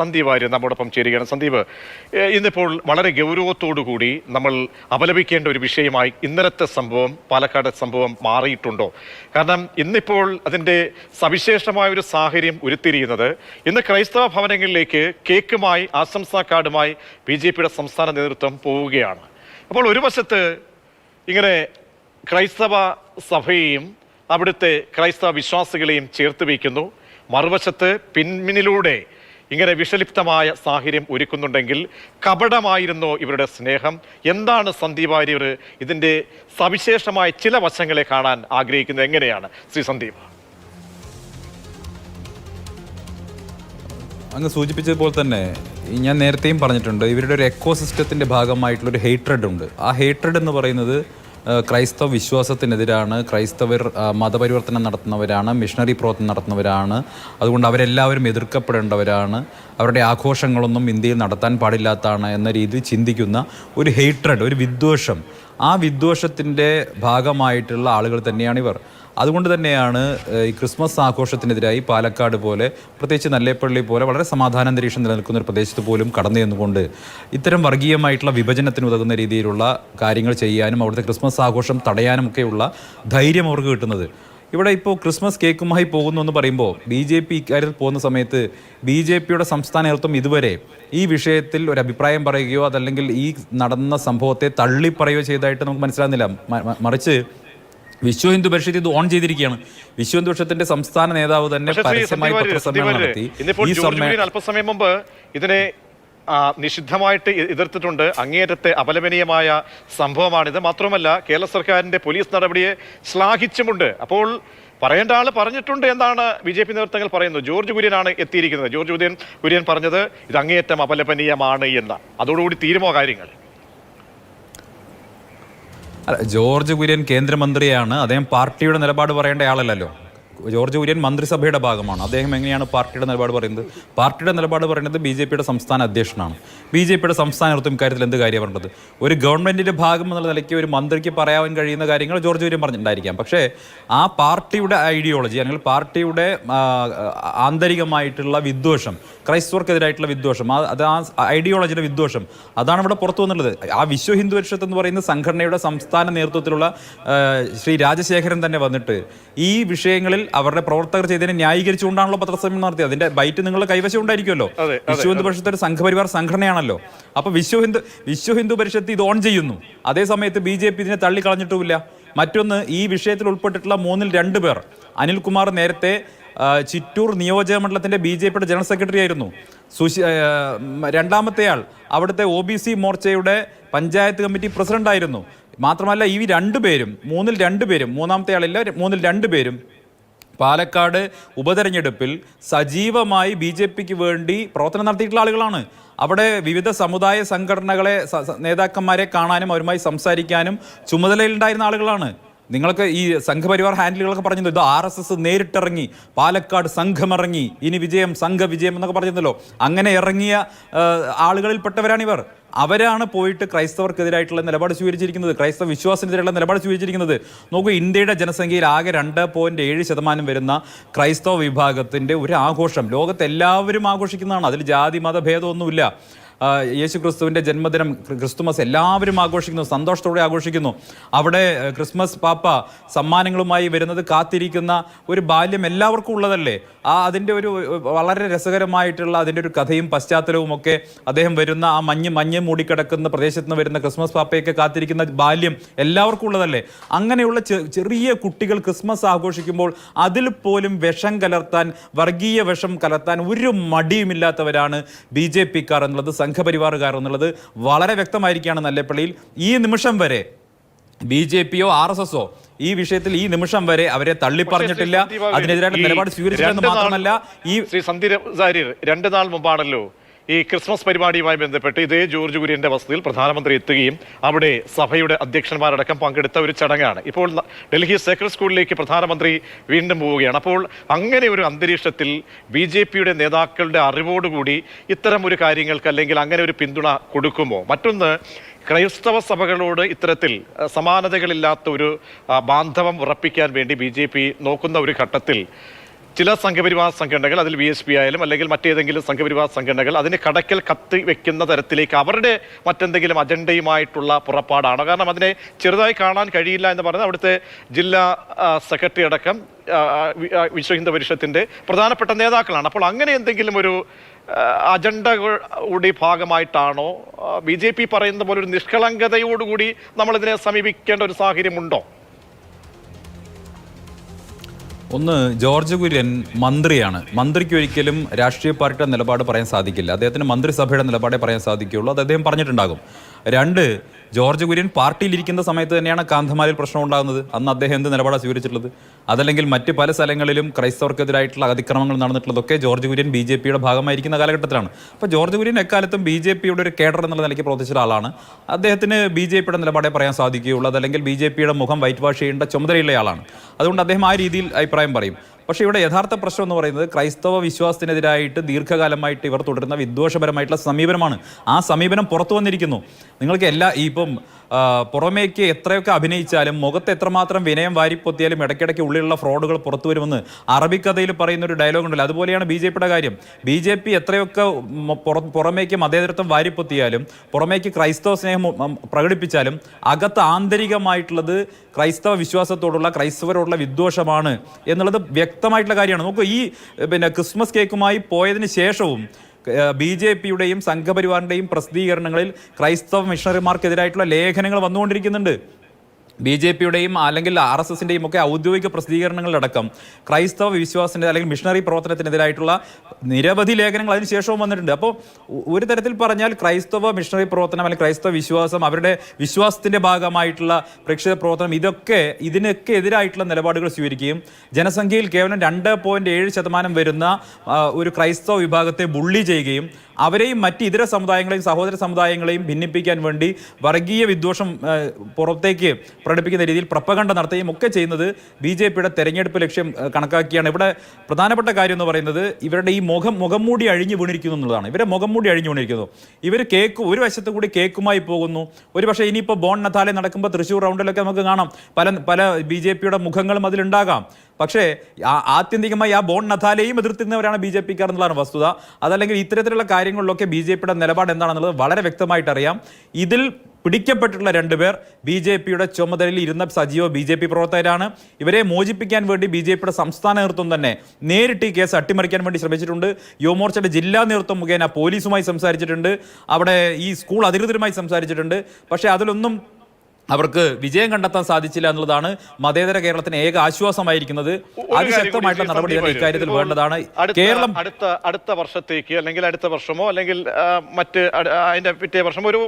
സന്ദീപ് ആര്യ നമ്മോടൊപ്പം ചേരുകയാണ്. സന്ദീപ്, ഇന്നിപ്പോൾ വളരെ ഗൗരവത്തോടുകൂടി നമ്മൾ അപലപിക്കേണ്ട ഒരു വിഷയമായി ഇന്നലത്തെ സംഭവം, പാലക്കാട് സംഭവം മാറിയിട്ടുണ്ടോ? കാരണം ഇന്നിപ്പോൾ അതിൻ്റെ സവിശേഷമായ ഒരു സാഹചര്യം ഉരുത്തിരിയുന്നത്, ഇന്ന് ക്രൈസ്തവ ഭവനങ്ങളിലേക്ക് കേക്കുമായി ആശംസാ കാർഡുമായി BJPയുടെ സംസ്ഥാന നേതൃത്വം പോവുകയാണ്. അപ്പോൾ ഒരു വശത്ത് ഇങ്ങനെ ക്രൈസ്തവ സഭയെയും അവിടുത്തെ ക്രൈസ്തവ വിശ്വാസികളെയും ചേർത്ത് വയ്ക്കുന്നു, മറുവശത്ത് പിന്നിലൂടെ ഇങ്ങനെ വിഷലിപ്തമായ സാഹചര്യം ഒരുക്കുന്നുണ്ടെങ്കിൽ കപടമായിരുന്നോ ഇവരുടെ സ്നേഹം? എന്താണ് സന്ദീപ് ആര്യർ ഇതിൻ്റെ സവിശേഷമായ ചില വശങ്ങളെ കാണാൻ ആഗ്രഹിക്കുന്നത്? എങ്ങനെയാണ് ശ്രീ സന്ദീപ്? അങ്ങ് സൂചിപ്പിച്ചതുപോലെ തന്നെ ഞാൻ നേരത്തെയും പറഞ്ഞിട്ടുണ്ട്, ഇവരുടെ ഒരു എക്കോസിസ്റ്റത്തിൻ്റെ ഭാഗമായിട്ടുള്ളൊരു ഹേറ്റ്രഡ് ഉണ്ട്. ആ ഹേറ്റ്രഡ് എന്ന് പറയുന്നത് ക്രൈസ്തവ വിശ്വാസത്തിനെതിരാണ്, ക്രൈസ്തവർ മതപരിവർത്തനം നടത്തുന്നവരാണ്, മിഷണറി പ്രവർത്തനം നടത്തുന്നവരാണ്. അതുകൊണ്ട് അവരെല്ലാവരും എതിർക്കപ്പെടേണ്ടവരാണ്, അവരുടെ ആഘോഷങ്ങളൊന്നും ഇന്ത്യയിൽ നടത്താൻ പാടില്ലാത്തതാണ് എന്ന രീതിയിൽ ചിന്തിക്കുന്ന ഒരു ഹേറ്റ്രഡ്, ഒരു വിദ്വേഷം, ആ വിദ്വേഷത്തിൻ്റെ ഭാഗമായിട്ടുള്ള ആളുകൾ തന്നെയാണ് ഇവർ. അതുകൊണ്ട് തന്നെയാണ് ഈ ക്രിസ്മസ് ആഘോഷത്തിനെതിരായി പാലക്കാട് പോലെ, പ്രത്യേകിച്ച് നല്ലേപ്പള്ളി പോലെ വളരെ സമാധാനാന്തരീക്ഷം നിലനിൽക്കുന്ന ഒരു പ്രദേശത്ത് പോലും കടന്നു ചെന്നുകൊണ്ട് ഇത്തരം വർഗീയമായിട്ടുള്ള വിഭജനത്തിന് ഉതകുന്ന രീതിയിലുള്ള കാര്യങ്ങൾ ചെയ്യാനും അവിടുത്തെ ക്രിസ്മസ് ആഘോഷം തടയാനുമൊക്കെയുള്ള ധൈര്യം അവർക്ക് കിട്ടുന്നത്. ഇവിടെ ഇപ്പോൾ ക്രിസ്മസ് കേക്കുമായി പോകുന്നു എന്ന് പറയുമ്പോൾ BJP ഇക്കാര്യത്തിൽ പോകുന്ന സമയത്ത് BJPയുടെ സംസ്ഥാന നേതൃത്വം ഇതുവരെ ഈ വിഷയത്തിൽ ഒരു അഭിപ്രായം പറയുകയോ അതല്ലെങ്കിൽ ഈ നടന്ന സംഭവത്തെ തള്ളിപ്പറയുകയോ ചെയ്തതായിട്ട് നമുക്ക് മനസ്സിലാകുന്നില്ല. മറിച്ച് വിശ്വ ഹിന്ദു പരിഷത്ത് ഇത് ഓൺ ചെയ്തിരിക്കുകയാണ്. വിശ്വ ഹിന്ദു പരിഷത്തിന്റെ സംസ്ഥാന നേതാവ് തന്നെ പരസ്യമായി പത്രസമ്മേളനം നടത്തി. അല്പസമയം മുമ്പ് ഇതിനെ നിഷിദ്ധമായിട്ട് എതിർത്തിട്ടുണ്ട്. അങ്ങേയറ്റത്തെ അപലപനീയമായ സംഭവമാണിത്. മാത്രമല്ല കേരള സർക്കാരിന്റെ പോലീസ് നടപടിയെ ശ്ലാഘിച്ചുമുണ്ട്. അപ്പോൾ പറയേണ്ട ആൾ പറഞ്ഞിട്ടുണ്ട് എന്നാണ് BJP നേതൃത്വങ്ങൾ പറയുന്നത്. ജോർജ് കുര്യനാണ് എത്തിയിരിക്കുന്നത്. ജോർജ് കുര്യൻ പറഞ്ഞത് ഇത് അങ്ങേയറ്റം അപലപനീയമാണ് എന്ന്. അതോടുകൂടി തീരുമോ കാര്യങ്ങൾ? ജോർജ് കുര്യൻ കേന്ദ്രമന്ത്രിയാണ്, അദ്ദേഹം പാർട്ടിയുടെ നിലപാട് പറയേണ്ട ആളല്ലല്ലോ. ജോർജ് കുര്യൻ മന്ത്രിസഭയുടെ ഭാഗമാണ്. അദ്ദേഹം എങ്ങനെയാണ് പാർട്ടിയുടെ നിലപാട് പറയുന്നത്? പാർട്ടിയുടെ നിലപാട് പറയുന്നത് BJPയുടെ സംസ്ഥാന അധ്യക്ഷനാണ്. BJPയുടെ സംസ്ഥാന നേതൃത്വം ഇക്കാര്യത്തിൽ എന്ത് കാര്യം പറഞ്ഞത്? ഒരു ഗവൺമെൻറ്റിൻ്റെ ഭാഗം എന്നുള്ള നിലയ്ക്ക് ഒരു മന്ത്രിക്ക് പറയാൻ കഴിയുന്ന കാര്യങ്ങൾ ജോർജ് കുര്യൻ പറഞ്ഞിട്ടുണ്ടായിരിക്കാം. പക്ഷേ ആ പാർട്ടിയുടെ ഐഡിയോളജി അല്ലെങ്കിൽ പാർട്ടിയുടെ ആന്തരികമായിട്ടുള്ള വിദ്വേഷം, ക്രൈസ്തവർക്കെതിരായിട്ടുള്ള വിദ്വേഷം, അത് ആ ഐഡിയോളജിയുടെ വിദ്വേഷം, അതാണ് ഇവിടെ പുറത്തു വന്നുള്ളത്. ആ വിശ്വ ഹിന്ദു പരിഷത്ത് എന്ന് പറയുന്ന സംഘടനയുടെ സംസ്ഥാന നേതൃത്വത്തിലുള്ള ശ്രീ രാജശേഖരൻ തന്നെ വന്നിട്ട് ഈ വിഷയങ്ങളിൽ അവരുടെ പ്രവർത്തകർ ചെയ്തതിനെ ന്യായീകരിച്ചുകൊണ്ടാണല്ലോ പത്രസമ്മേളനം നടത്തിയത്. അതിന്റെ ബൈറ്റ് നിങ്ങളുടെ കൈവശം ഉണ്ടായിരിക്കുമല്ലോ. വിശ്വ ഹിന്ദു പരിഷത്ത് ഒരു സംഘപരിവാർ സംഘടനയാണല്ലോ. അപ്പൊ വിശ്വ ഹിന്ദു പരിഷത്ത് ഇത് ഓൺ ചെയ്യുന്നു. അതേ സമയത്ത് BJP ഇതിനെ തള്ളിക്കളഞ്ഞിട്ടുമില്ല. മറ്റൊന്ന്, ഈ വിഷയത്തിൽ ഉൾപ്പെട്ടിട്ടുള്ള 3-ൽ 2 പേർ, അനിൽകുമാർ നേരത്തെ ചിറ്റൂർ നിയോജക മണ്ഡലത്തിന്റെ BJPയുടെ ജനറൽ സെക്രട്ടറി ആയിരുന്നു. രണ്ടാമത്തെയാൾ അവിടുത്തെ OBC മോർച്ചയുടെ പഞ്ചായത്ത് കമ്മിറ്റി പ്രസിഡന്റ് ആയിരുന്നു. മാത്രമല്ല ഈ 2 പേരും, 3-ൽ 2 പേരും, മൂന്നാമത്തെ ആളില്ല, 3-ൽ 2 പേരും പാലക്കാട് ഉപതെരഞ്ഞെടുപ്പിൽ സജീവമായി BJPക്ക് വേണ്ടി പ്രവർത്തനം നടത്തിയിട്ടുള്ള ആളുകളാണ്. അവിടെ വിവിധ സമുദായ സംഘടനകളെ നേതാക്കന്മാരെ കാണാനും അവരുമായി സംസാരിക്കാനും ചുമതലയിലുണ്ടായിരുന്ന ആളുകളാണ്. നിങ്ങൾക്ക് ഈ സംഘപരിവാർ ഹാൻഡിലുകളൊക്കെ പറഞ്ഞത് ഇത് RSS നേരിട്ടിറങ്ങി, പാലക്കാട് സംഘമിറങ്ങി, ഇനി വിജയം സംഘവിജയം എന്നൊക്കെ പറഞ്ഞല്ലോ. അങ്ങനെ ഇറങ്ങിയ ആളുകളിൽപ്പെട്ടവരാണിവർ. അവരാണ് പോയിട്ട് ക്രൈസ്തവർക്കെതിരായിട്ടുള്ള നിലപാട് സ്വീകരിച്ചിരിക്കുന്നത്, ക്രൈസ്തവ വിശ്വാസത്തിനെതിരെയുള്ള നിലപാട് സ്വീകരിച്ചിരിക്കുന്നത്. നോക്കൂ, ഇന്ത്യയുടെ ജനസംഖ്യയിൽ ആകെ 2.7% വരുന്ന ക്രൈസ്തവ വിഭാഗത്തിൻ്റെ ഒരു ആഘോഷം ലോകത്തെല്ലാവരും ആഘോഷിക്കുന്നതാണ്. അതിൽ ജാതി മത ഭേദമൊന്നുമില്ല. യേശു ക്രിസ്തുവിൻ്റെ ജന്മദിനം, ക്രിസ്തുമസ് എല്ലാവരും ആഘോഷിക്കുന്നു, സന്തോഷത്തോടെ ആഘോഷിക്കുന്നു. അവിടെ ക്രിസ്മസ് പാപ്പ സമ്മാനങ്ങളുമായി വരുന്നത് കാത്തിരിക്കുന്ന ഒരു ബാല്യം എല്ലാവർക്കും ഉള്ളതല്ലേ. അതിൻ്റെ ഒരു വളരെ രസകരമായിട്ടുള്ള അതിൻ്റെ ഒരു കഥയും പശ്ചാത്തലവും ഒക്കെ, അദ്ദേഹം വരുന്ന ആ മഞ്ഞ് മൂടിക്കിടക്കുന്ന പ്രദേശത്ത് നിന്ന് വരുന്ന ക്രിസ്മസ് പാപ്പയൊക്കെ കാത്തിരിക്കുന്ന ബാല്യം എല്ലാവർക്കും ഉള്ളതല്ലേ. അങ്ങനെയുള്ള ചെറിയ കുട്ടികൾ ക്രിസ്മസ് ആഘോഷിക്കുമ്പോൾ അതിൽ പോലും വിഷം കലർത്താൻ, വർഗീയ വിഷം കലർത്താൻ ഒരു മടിയുമില്ലാത്തവരാണ് BJPക്കാർ എന്നുള്ളത്, സംഘപരിവാറുകാർ എന്നുള്ളത് വളരെ വ്യക്തമായിരിക്കുകയാണ് നല്ലേപ്പള്ളിയിൽ. ഈ നിമിഷം വരെ BJPയോ RSSോ ഈ വിഷയത്തിൽ ഈ നിമിഷം വരെ അവരെ തള്ളിപ്പറഞ്ഞിട്ടില്ല, അതിനെതിരായിട്ട് നിലപാട് സ്വീകരിച്ചില്ലെന്ന് മാത്രമല്ല, ഈ ശ്രീ സന്ദീപ് ആര്യർ 2 നാൾ മുമ്പാണല്ലോ ഈ ക്രിസ്മസ് പരിപാടിയുമായി ബന്ധപ്പെട്ട് ഇതേ ജോർജ് കുര്യന്റെ വസതിയിൽ പ്രധാനമന്ത്രി എത്തുകയും അവിടെ സഭയുടെ അധ്യക്ഷന്മാരടക്കം പങ്കെടുത്ത ഒരു ചടങ്ങാണ്. ഇപ്പോൾ ഡൽഹി സേക്രഡ് സ്കൂളിലേക്ക് പ്രധാനമന്ത്രി വീണ്ടും പോവുകയാണ്. അപ്പോൾ അങ്ങനെ ഒരു അന്തരീക്ഷത്തിൽ BJPയുടെ നേതാക്കളുടെ അറിവോടുകൂടി ഇത്തരം ഒരു കാര്യങ്ങൾക്ക് അല്ലെങ്കിൽ അങ്ങനെ ഒരു പിന്തുണ കൊടുക്കുമോ? മറ്റൊന്ന്, ക്രൈസ്തവ സഭകളോട് ഇത്തരത്തിൽ സമാനതകളില്ലാത്ത ഒരു ബാന്ധവം ഉറപ്പിക്കാൻ വേണ്ടി BJP നോക്കുന്ന ഒരു ഘട്ടത്തിൽ ചില സംഘപരിവാർ സംഘടനകൾ, അതിൽ VSP ആയാലും അല്ലെങ്കിൽ മറ്റേതെങ്കിലും സംഘപരിവാർ സംഘടനകൾ അതിന് കടക്കൽ കത്തി വെക്കുന്ന തരത്തിലേക്ക് അവരുടെ മറ്റെന്തെങ്കിലും അജണ്ടയുമായിട്ടുള്ള പുറപ്പാടാണോ? കാരണം അതിനെ ചെറുതായി കാണാൻ കഴിയില്ല എന്ന് പറയുന്നത് അവിടുത്തെ ജില്ലാ സെക്രട്ടറി അടക്കം വിശ്വ ഹിന്ദു പരിഷത്തിന്റെ പ്രധാനപ്പെട്ട നേതാക്കളാണ്. അപ്പോൾ അങ്ങനെ എന്തെങ്കിലും ഒരു അജണ്ടയുടെ ഭാഗമായിട്ടാണോ BJP പറയുന്ന പോലെ ഒരു നിഷ്കളങ്കതയോടുകൂടി നമ്മളിതിനെ സമീപിക്കേണ്ട ഒരു സാഹചര്യമുണ്ടോ? ഒന്ന്, ജോർജ് കുര്യൻ മന്ത്രിയാണ്. മന്ത്രിക്ക് ഒരിക്കലും രാഷ്ട്രീയ പാർട്ടിയുടെ നിലപാട് പറയാൻ സാധിക്കില്ല. അദ്ദേഹത്തിന് മന്ത്രിസഭയുടെ നിലപാടേ പറയാൻ സാധിക്കുകയുള്ളൂ. അത് അദ്ദേഹം പറഞ്ഞിട്ടുണ്ടാകും. 2, ജോർജ് കുര്യൻ പാർട്ടിയിലിരിക്കുന്ന സമയത്ത് തന്നെയാണ് കാന്ധമാലിൽ പ്രശ്നം ഉണ്ടാകുന്നത്. അന്ന് അദ്ദേഹം എന്ത് നിലപാടാണ് സ്വീകരിച്ചിട്ടുള്ളത്? അതല്ലെങ്കിൽ മറ്റ് പല സ്ഥലങ്ങളിലും ക്രൈസ്തവർക്കെതിരായിട്ടുള്ള അതിക്രമങ്ങൾ നടന്നിട്ടുള്ളതൊക്കെ ജോർജ് കുര്യൻ BJPയുടെ ഭാഗമായിരിക്കുന്ന കാലഘട്ടത്തിലാണ്. അപ്പോൾ ജോർജ് കുര്യൻ എക്കാലത്തും BJPയുടെ ഒരു കേഡർ എന്നുള്ള നിലയ്ക്ക് പ്രവർത്തിച്ച ആളാണ്. അദ്ദേഹത്തിന് BJPയുടെ നിലപാടേ പറയാൻ സാധിക്കുകയുള്ളൂ. അതല്ലെങ്കിൽ BJPയുടെ മുഖം വൈറ്റ് വാഷ് ചെയ്യേണ്ട ചുമതലയുള്ള ആളാണ്. അതുകൊണ്ട് അദ്ദേഹം ആ രീതിയിൽ അഭിപ്രായം പറയും. പക്ഷേ ഇവിടെ യഥാർത്ഥ പ്രശ്നം എന്ന് പറയുന്നത് ക്രൈസ്തവ വിശ്വാസത്തിനെതിരായിട്ട് ദീർഘകാലമായിട്ട് ഇവർ തുടരുന്ന വിദ്വേഷപരമായിട്ടുള്ള സമീപനമാണ്. ആ സമീപനം പുറത്തു വന്നിരിക്കുന്നു. നിങ്ങൾക്ക് ഇപ്പം പുറമേക്ക് എത്രയൊക്കെ അഭിനയിച്ചാലും മുഖത്ത് എത്രമാത്രം വിനയം വാരിപ്പൊത്തിയാലും ഇടയ്ക്കിടയ്ക്ക് ഉള്ളിലുള്ള ഫ്രോഡുകൾ പുറത്തു വരുമെന്ന് അറബിക്കഥയിൽ പറയുന്ന ഒരു ഡയലോഗ് ഉണ്ടല്ലോ. അതുപോലെയാണ് BJPയുടെ കാര്യം. BJP എത്രയൊക്കെ പുറമേക്ക് മതേതരത്വം വാരിപ്പൊത്തിയാലും പുറമേക്ക് ക്രൈസ്തവ സ്നേഹം പ്രകടിപ്പിച്ചാലും അകത്ത് ആന്തരികമായിട്ടുള്ളത് ക്രൈസ്തവ വിശ്വാസത്തോടുള്ള ക്രൈസ്തവരോടുള്ള വിദ്വേഷമാണ് എന്നുള്ളത് വ്യക്തമായിട്ടുള്ള കാര്യമാണ്. നോക്കൂ, ഈ ക്രിസ്മസ് കേക്കുമായി പോയതിന് ശേഷവും BJPയുടെയും സംഘപരിവാറിൻ്റെയും പ്രസിദ്ധീകരണങ്ങളിൽ ക്രൈസ്തവ മിഷണറിമാർക്കെതിരായിട്ടുള്ള ലേഖനങ്ങൾ വന്നുകൊണ്ടിരിക്കുന്നുണ്ട്. BJPയുടെയും അല്ലെങ്കിൽ RSSൻ്റെയും ഒക്കെ ഔദ്യോഗിക പ്രസിദ്ധീകരണങ്ങളിലടക്കം ക്രൈസ്തവ വിശ്വാസത്തിൻ്റെ അല്ലെങ്കിൽ മിഷണറി പ്രവർത്തനത്തിനെതിരായിട്ടുള്ള നിരവധി ലേഖനങ്ങൾ അതിന് ശേഷവും വന്നിട്ടുണ്ട്. അപ്പോൾ ഒരു തരത്തിൽ പറഞ്ഞാൽ ക്രൈസ്തവ മിഷണറി പ്രവർത്തനം അല്ലെങ്കിൽ ക്രൈസ്തവ വിശ്വാസം, അവരുടെ വിശ്വാസത്തിൻ്റെ ഭാഗമായിട്ടുള്ള പ്രേക്ഷിത പ്രവർത്തനം, ഇതിനൊക്കെ എതിരായിട്ടുള്ള നിലപാടുകൾ സ്വീകരിക്കുകയും ജനസംഖ്യയിൽ കേവലം 2.7% വരുന്ന ഒരു ക്രൈസ്തവ വിഭാഗത്തെ ബുള്ളി ചെയ്യുകയും അവരെയും മറ്റ് ഇതര സമുദായങ്ങളെയും സഹോദര സമുദായങ്ങളെയും ഭിന്നിപ്പിക്കാൻ വേണ്ടി വർഗീയ വിദ്വേഷം പുറത്തേക്ക് പ്രകടിപ്പിക്കുന്ന രീതിയിൽ പ്രപ്പകണ്ഡ നടത്തുകയും ഒക്കെ ചെയ്യുന്നത് BJPയുടെ തെരഞ്ഞെടുപ്പ് ലക്ഷ്യം കണക്കാക്കിയാണ്. ഇവിടെ പ്രധാനപ്പെട്ട കാര്യം എന്ന് പറയുന്നത് ഇവരുടെ ഈ മുഖം മൂടി അഴിഞ്ഞു വീണിരിക്കുന്നു എന്നുള്ളതാണ്. ഇവരെ മുഖം മൂടി അഴിഞ്ഞു വീണിരിക്കുന്നു. ഇവർ ഒരു വശത്ത് കൂടി കേക്കുമായി പോകുന്നു. ഒരുപക്ഷെ ഇനിയിപ്പോൾ ബോൺ നഥാലെ നടക്കുമ്പോൾ തൃശ്ശൂർ റൗണ്ടിലൊക്കെ നമുക്ക് കാണാം പല BJPയുടെ മുഖങ്ങളും അതിലുണ്ടാകാം. പക്ഷേ ആത്യന്തികമായി ആ ബോൺ നഥാലെയും എതിർത്തിരുന്നവരാണ് BJPക്കാർ എന്നുള്ളതാണ് വസ്തുത. അതല്ലെങ്കിൽ ഇത്തരത്തിലുള്ള കാര്യങ്ങളിലൊക്കെ BJPയുടെ നിലപാട് എന്താണെന്നുള്ളത് വളരെ വ്യക്തമായിട്ട് അറിയാം. ഇതിൽ പിടിക്കപ്പെട്ടിട്ടുള്ള 2 പേർ BJPയുടെ ചുമതലയിൽ ഇരുന്ന സജീവ BJP പ്രവർത്തകരാണ്. ഇവരെ മോചിപ്പിക്കാൻ വേണ്ടി BJPയുടെ സംസ്ഥാന നേതൃത്വം തന്നെ നേരിട്ട് ഈ കേസ് അട്ടിമറിക്കാൻ വേണ്ടി ശ്രമിച്ചിട്ടുണ്ട്. യുവമോർച്ചയുടെ ജില്ലാ നേതൃത്വം മുഖേന പോലീസുമായി സംസാരിച്ചിട്ടുണ്ട്, അവിടെ ഈ സ്കൂൾ അധികൃതരുമായി സംസാരിച്ചിട്ടുണ്ട്. പക്ഷേ അതിലൊന്നും അവർക്ക് വിജയം കണ്ടെത്താൻ സാധിച്ചില്ല എന്നുള്ളതാണ് മതേതര കേരളത്തിന് ഏക ആശ്വാസമായിരിക്കുന്നത്. അതിശക്തമായിട്ടുള്ള നടപടികൾ ഇക്കാര്യത്തിൽ വേണ്ടതാണ്. കേരളം അടുത്ത വർഷത്തേക്ക് അല്ലെങ്കിൽ അടുത്ത വർഷമോ അല്ലെങ്കിൽ മറ്റ് അതിന്റെ പിറ്റേ വർഷം ഒരു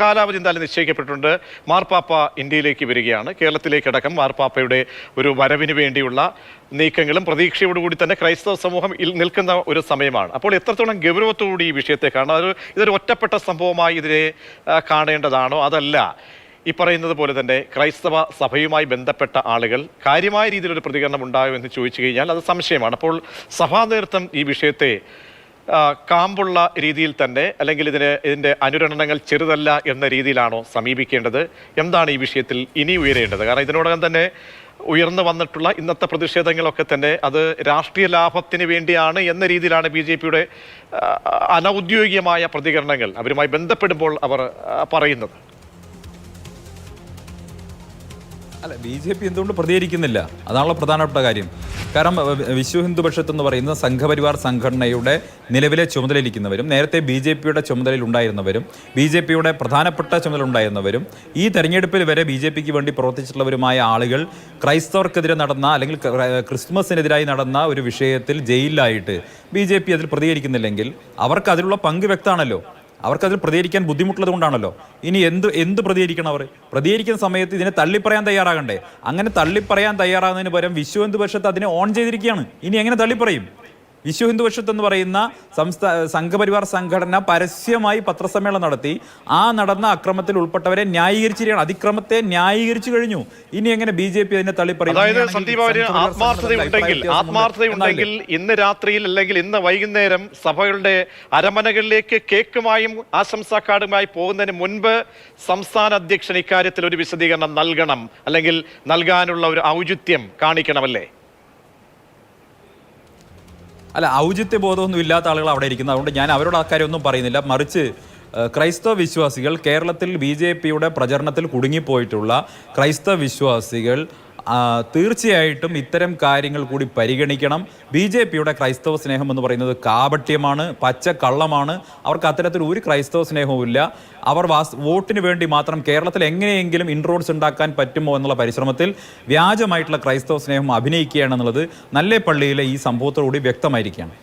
കാലാവധി എന്തായാലും നിശ്ചയിക്കപ്പെട്ടിട്ടുണ്ട്. മാർപ്പാപ്പ ഇന്ത്യയിലേക്ക് വരികയാണ്. കേരളത്തിലേക്കടക്കം മാർപ്പാപ്പയുടെ ഒരു വരവിന് വേണ്ടിയുള്ള നീക്കങ്ങളും പ്രതീക്ഷയോടുകൂടി തന്നെ ക്രൈസ്തവ സമൂഹം നിൽക്കുന്ന ഒരു സമയമാണ്. അപ്പോൾ എത്രത്തോളം ഗൗരവത്തോടുകൂടി ഈ വിഷയത്തെ കാണാം? ഇതൊരു ഒറ്റപ്പെട്ട സംഭവമായി ഇതിനെ കാണേണ്ടതാണോ? അതല്ല, ഈ പറയുന്നത് പോലെ തന്നെ ക്രൈസ്തവ സഭയുമായി ബന്ധപ്പെട്ട ആളുകൾ കാര്യമായ രീതിയിലൊരു പ്രതികരണം ഉണ്ടാകുമെന്ന് ചോദിച്ചു കഴിഞ്ഞാൽ അത് സംശയമാണ്. അപ്പോൾ സഭാ നേതൃത്വം ഈ വിഷയത്തെ കാമ്പുള്ള രീതിയിൽ തന്നെ അല്ലെങ്കിൽ ഇതിൻ്റെ അനുരണനങ്ങൾ ചെറുതല്ല എന്ന രീതിയിലാണോ സമീപിക്കേണ്ടത്? എന്താണ് ഈ വിഷയത്തിൽ ഇനി ഉയരേണ്ടത്? കാരണം ഇതിനോടകം തന്നെ ഉയർന്നു വന്നിട്ടുള്ള ഇന്നത്തെ പ്രതിഷേധങ്ങളൊക്കെ തന്നെ അത് രാഷ്ട്രീയ ലാഭത്തിന് വേണ്ടിയാണ് എന്ന രീതിയിലാണ് BJPയുടെ അനൗദ്യോഗികമായ പ്രതികരണങ്ങൾ അവരുമായി ബന്ധപ്പെടുമ്പോൾ അവർ പറയുന്നത്. അല്ല, BJP എന്തുകൊണ്ട് പ്രതികരിക്കുന്നില്ല? അതാണല്ലോ പ്രധാനപ്പെട്ട കാര്യം. കാരണം വിശ്വ ഹിന്ദു പരിഷത്ത് എന്ന് പറയുന്ന സംഘപരിവാർ സംഘടനയുടെ നിലവിലെ ചുമതലയിരിക്കുന്നവരും നേരത്തെ BJPയുടെ ചുമതലയിൽ ഉണ്ടായിരുന്നവരും BJPയുടെ പ്രധാനപ്പെട്ട ചുമതല ഉണ്ടായിരുന്നവരും ഈ തെരഞ്ഞെടുപ്പിൽ വരെ BJPക്ക് വേണ്ടി പ്രവർത്തിച്ചിട്ടുള്ളവരുമായ ആളുകൾ ക്രൈസ്തവർക്കെതിരെ നടന്ന അല്ലെങ്കിൽ ക്രിസ്മസിനെതിരായി നടന്ന ഒരു വിഷയത്തിൽ ജയിലിലായിട്ട് BJP അതിൽ പ്രതികരിക്കുന്നില്ലെങ്കിൽ അവർക്ക് അതിലുള്ള പങ്ക് വ്യക്തമാണല്ലോ. അവർക്കതിൽ പ്രതികരിക്കാൻ ബുദ്ധിമുട്ടുള്ളത് കൊണ്ടാണല്ലോ. ഇനി എന്ത് പ്രതികരിക്കണം? അവർ പ്രതികരിക്കുന്ന സമയത്ത് ഇതിനെ തള്ളിപ്പറയാൻ തയ്യാറാകണ്ടേ? അങ്ങനെ തള്ളിപ്പറയാൻ തയ്യാറാകുന്നതിന് പകരം വിശ്വ ഹിന്ദു പരിഷത്ത് അതിനെ ഓൺ ചെയ്തിരിക്കുകയാണ്. ഇനി എങ്ങനെ തള്ളിപ്പറയും? വിശ്വ ഹിന്ദു പരിഷത്ത് എന്ന് പറയുന്ന സംഘപരിവാർ സംഘടന പരസ്യമായി പത്രസമ്മേളനം നടത്തി ആ നടന്ന അക്രമത്തിൽ ഉൾപ്പെട്ടവരെ ന്യായീകരിച്ചിരിക്കുകയാണ്. അതിക്രമത്തെ ന്യായീകരിച്ചു കഴിഞ്ഞു. ഇനി എങ്ങനെ BJP അതിനെ തള്ളിപ്പറയും? ആത്മാർത്ഥതയുണ്ടെങ്കിൽ ഇന്ന് രാത്രിയിൽ അല്ലെങ്കിൽ ഇന്ന് വൈകുന്നേരം സഭകളുടെ അരമനകളിലേക്ക് കേക്കുമായും ആശംസാ കാർഡുമായി പോകുന്നതിന് മുൻപ് സംസ്ഥാന അധ്യക്ഷൻ ഇക്കാര്യത്തിൽ ഒരു വിശദീകരണം നൽകണം, അല്ലെങ്കിൽ നൽകാനുള്ള ഒരു ഔചിത്യം കാണിക്കണമല്ലേ? അല്ല, ഔചിത്യബോധമൊന്നും ഇല്ലാത്ത ആളുകൾ അവിടെ ഇരിക്കുന്നത്. അതുകൊണ്ട് ഞാൻ അവരോട് ആ കാര്യമൊന്നും പറയുന്നില്ല. മറിച്ച് ക്രൈസ്തവ വിശ്വാസികൾ, കേരളത്തിൽ BJPയുടെ പ്രചരണത്തിൽ കുടുങ്ങിപ്പോയിട്ടുള്ള ക്രൈസ്തവ വിശ്വാസികൾ തീർച്ചയായിട്ടും ഇത്തരം കാര്യങ്ങൾ കൂടി പരിഗണിക്കണം. BJPയുടെ ക്രൈസ്തവ സ്നേഹം എന്ന് പറയുന്നത് കാപട്യമാണ്, പച്ചക്കള്ളമാണ്. അവർക്ക് അത്തരത്തിൽ ഒരു ക്രൈസ്തവ സ്നേഹവും ഇല്ല. അവർ വോട്ടിന് വേണ്ടി മാത്രം കേരളത്തിൽ എങ്ങനെയെങ്കിലും ഇൻട്രോഡ്സ് ഉണ്ടാക്കാൻ പറ്റുമോ എന്നുള്ള പരിശ്രമത്തിൽ വ്യാജമായിട്ടുള്ള ക്രൈസ്തവ സ്നേഹം അഭിനയിക്കുകയാണെന്നുള്ളത് നല്ലേപ്പള്ളിയിലെ ഈ സംഭവത്തോടുകൂടി വ്യക്തമായിരിക്കുകയാണ്.